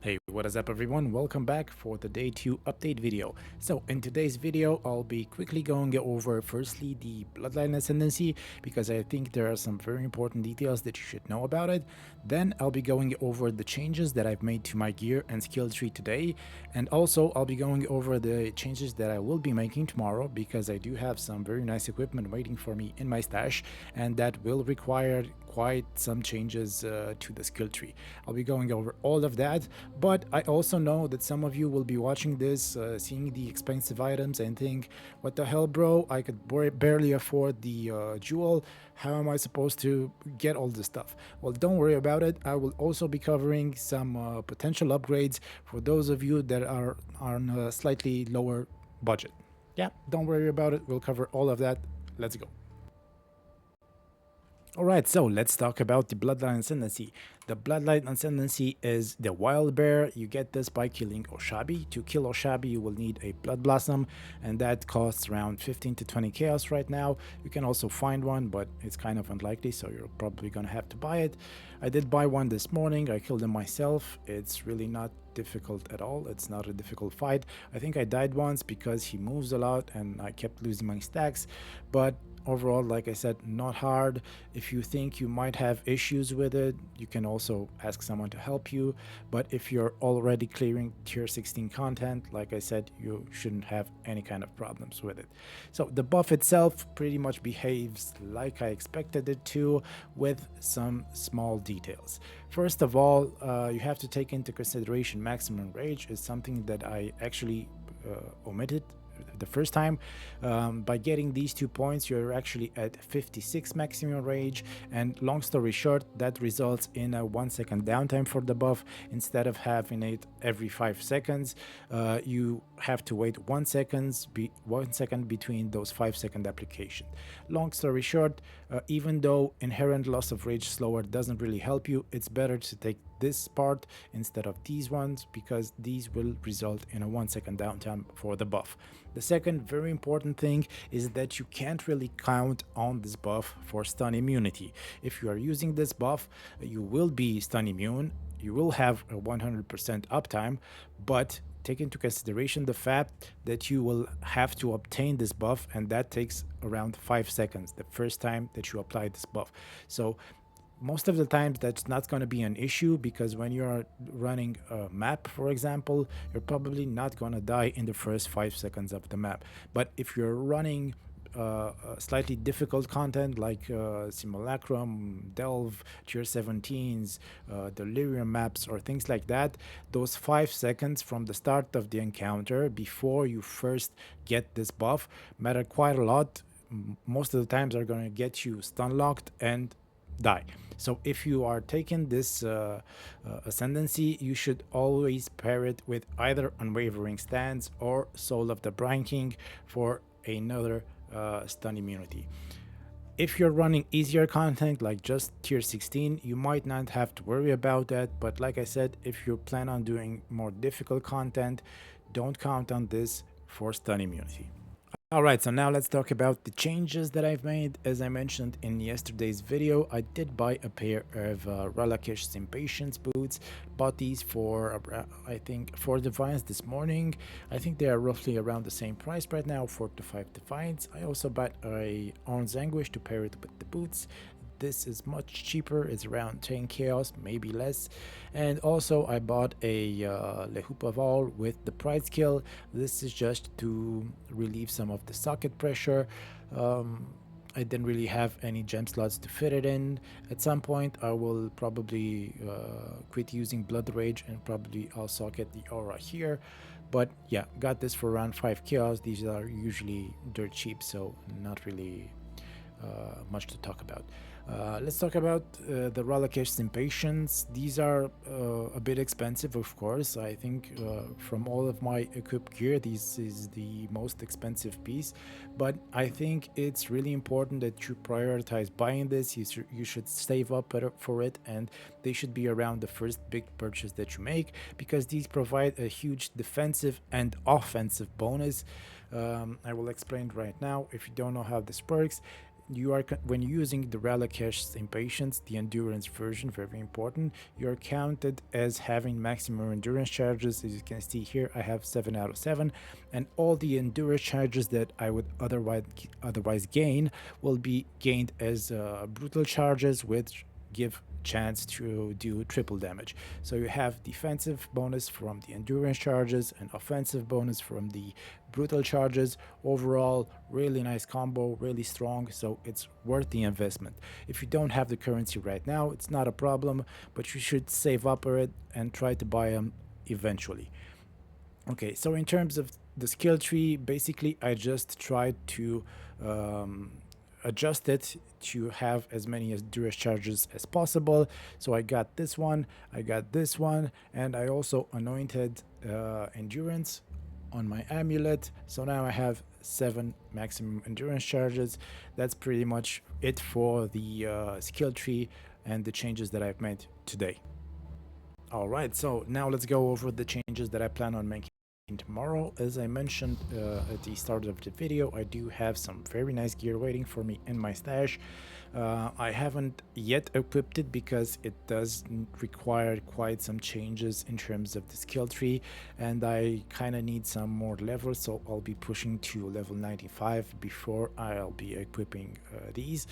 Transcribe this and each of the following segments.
Hey, what is up everyone? Welcome back for the day 2 update video. So in today's video, I'll be quickly going over firstly the Bloodline ascendancy because I think there are some very important details that you should know about it. Then I'll be going over the changes that I've made to my gear and skill tree today. And also I'll be going over the changes that I will be making tomorrow because I do have some very nice equipment waiting for me in my stash and that will require quite some changes to the skill tree. I'll be going over all of that, but I also know that some of you will be watching this, seeing the expensive items and think, what the hell, bro? I could barely afford the jewel. How am I supposed to get all this stuff? Well, don't worry about it. I will also be covering some potential upgrades for those of you that are on a slightly lower budget. Yeah, don't worry about it. We'll cover all of that. Let's go. Alright, so let's talk about the Bloodline ascendancy. The Bloodline ascendancy is the wild bear. You get this by killing Oshabi. To kill Oshabi, you will need a Blood Blossom, and that costs around 15 to 20 chaos right now. You can also find one, but it's kind of unlikely, so you're probably gonna have to buy it. I did buy one this morning. I killed him myself. It's really not difficult at all. It's not a difficult fight. I think I died once because he moves a lot and I kept losing my stacks, but overall, like I said, not hard. If you think you might have issues with it, you can also ask someone to help you. But if you're already clearing tier 16 content, like I said, you shouldn't have any kind of problems with it. So the buff itself pretty much behaves like I expected it to, with some small details. First of all, you have to take into consideration maximum rage is something that I actually omitted the first time. By getting these 2 points, you're actually at 56 maximum rage, and long story short, that results in a 1 second downtime for the buff. Instead of having it every 5 seconds, you have to wait 1 second between those 5-second application. Long story short, even though inherent loss of rage slower doesn't really help you, it's better to take this part instead of these ones because these will result in a 1 second downtime for the buff. The second very important thing is that you can't really count on this buff for stun immunity. If you are using this buff, you will be stun immune, you will have a 100% uptime, but take into consideration the fact that you will have to obtain this buff, and that takes around 5 seconds the first time that you apply this buff. So most of the times that's not going to be an issue because when you're running a map, for example, you're probably not going to die in the first 5 seconds of the map. But if you're running slightly difficult content like Simulacrum, Delve, Tier 17s, Delirium maps, or things like that, those 5 seconds from the start of the encounter before you first get this buff matter quite a lot. Most of the times are going to get you stun locked and die. So if you are taking this ascendancy, you should always pair it with either Unwavering Stance or Soul of the Brine King for another stun immunity. If you're running easier content like just tier 16, you might not have to worry about that, but like I said, if you plan on doing more difficult content, don't count on this for stun immunity. Alright, so now let's talk about the changes that I've made. As I mentioned in yesterday's video, I did buy a pair of Relakish Impatience boots. Bought these for, I think, 4 divines this morning. I think they are roughly around the same price right now, 4 to 5 divines. I also bought a Orange Anguish to pair it with the boots. This is much cheaper, it's around 10 chaos, maybe less. And also I bought a Lehupaval with the Pride skill. This is just to relieve some of the socket pressure. I didn't really have any gem slots to fit it in. At some point I will probably quit using Blood Rage and probably I'll socket the aura here. But yeah, got this for around 5 chaos. These are usually dirt cheap, so not really much to talk about. Let's talk about the Relakish Impatience. These are a bit expensive, of course. I think from all of my equipped gear, this is the most expensive piece. But I think it's really important that you prioritize buying this. You should save up for it, and they should be around the first big purchase that you make because these provide a huge defensive and offensive bonus. I will explain right now if you don't know how this works. when using the Relicash Impatience, the endurance version, very important, you're counted as having maximum endurance charges. As you can see here, I have 7 out of 7, and all the endurance charges that I would otherwise gain will be gained as brutal charges, which give chance to do triple damage. So you have defensive bonus from the endurance charges and offensive bonus from the brutal charges. Overall, really nice combo, really strong, so it's worth the investment. If you don't have the currency right now, it's not a problem, but you should save up for it and try to buy them eventually. Okay, so in terms of the skill tree, basically I just tried to um, adjust it to have as many endurance charges as possible. So I got this one, I got this one, and I also anointed endurance on my amulet. So now I have 7 maximum endurance charges. That's pretty much it for the skill tree and the changes that I've made today. All right, so now let's go over the changes that I plan on making tomorrow. As I mentioned at the start of the video, I do have some very nice gear waiting for me in my stash. I haven't yet equipped it because it does require quite some changes in terms of the skill tree, and I kind of need some more levels, so I'll be pushing to level 95 before I'll be equipping these.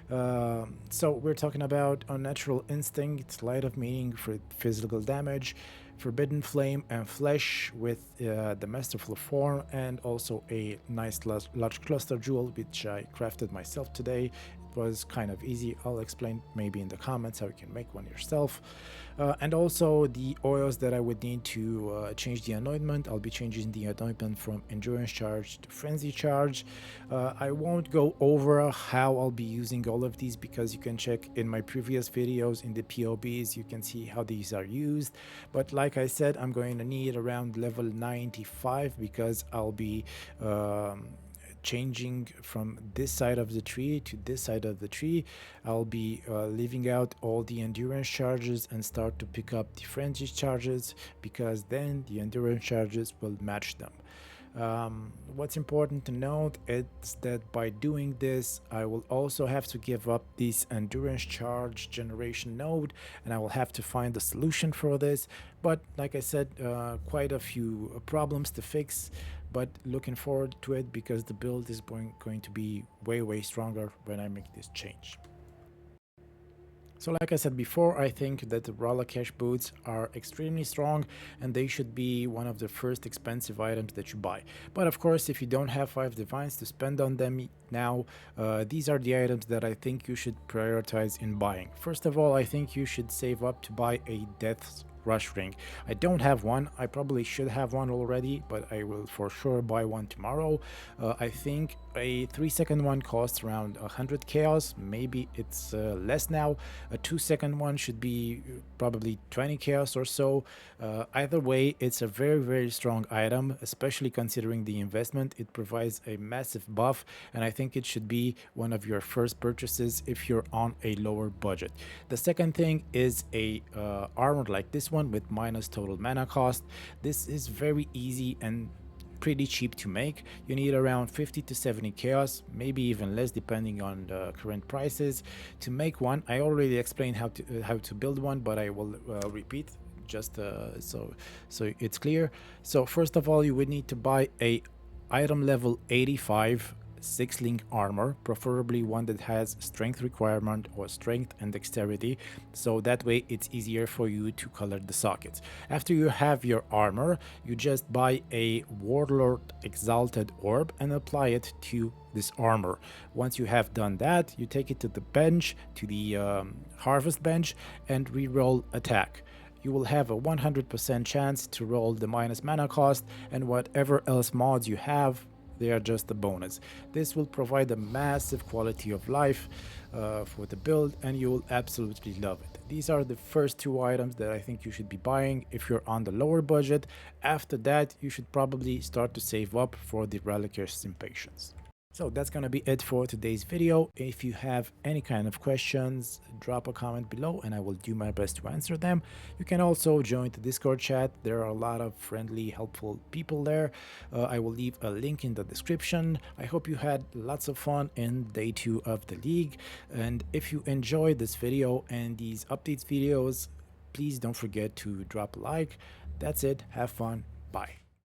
So we're talking about Unnatural Instinct, Light of Meaning for physical damage, Forbidden Flame and Flesh with the Masterful Form, and also a nice large cluster jewel which I crafted myself today. It was kind of easy. I'll explain maybe in the comments how you can make one yourself. And also the oils that I would need to change the anointment. I'll be changing the anointment from endurance charge to frenzy charge. I won't go over how I'll be using all of these because you can check in my previous videos in the POBs. You can see how these are used, but like I said, I'm going to need around level 95 because I'll be changing from this side of the tree to this side of the tree. I'll be leaving out all the endurance charges and start to pick up the frenzy charges, because then the endurance charges will match them. What's important to note is that by doing this, I will also have to give up this endurance charge generation node, and I will have to find a solution for this. But like I said, quite a few problems to fix, but looking forward to it because the build is going to be way stronger when I make this change. So like I said before, I think that the Relicash boots are extremely strong and they should be one of the first expensive items that you buy. But of course, if you don't have 5 divines to spend on them now, these are the items that I think you should prioritize in buying. First of all, I think you should save up to buy a Death's Rush ring. I don't have one. I probably should have one already, but I will for sure buy one tomorrow. I think a 3-second one costs around 100 chaos. Maybe it's less now. A 2-second one should be probably 20 chaos or so. Either way, it's a very strong item, especially considering the investment. It provides a massive buff, and I think it should be one of your first purchases if you're on a lower budget. The second thing is a armor like this one with minus total mana cost. This is very easy and pretty cheap to make. You need around 50 to 70 chaos, maybe even less depending on the current prices to make one. I already explained how to build one, but I will repeat just so it's clear. So first of all, you would need to buy a item level 85 6-link armor, preferably one that has strength requirement or strength and dexterity, so that way it's easier for you to color the sockets. After you have your armor, you just buy a Warlord Exalted Orb and apply it to this armor. Once you have done that, you take it to the bench, to the harvest bench, and reroll attack. You will have a 100% chance to roll the minus mana cost, and whatever else mods you have, they are just a bonus. This will provide a massive quality of life for the build, and you will absolutely love it. These are the first 2 items that I think you should be buying if you're on the lower budget. After that, you should probably start to save up for the Relicash Impatience. So that's gonna be it for today's video. If you have any kind of questions, drop a comment below and I will do my best to answer them. You can also join the Discord chat. There are a lot of friendly, helpful people there. I will leave a link in the description. I hope you had lots of fun in day 2 of the league. And if you enjoyed this video and these updates videos, please don't forget to drop a like. That's it. Have fun. Bye.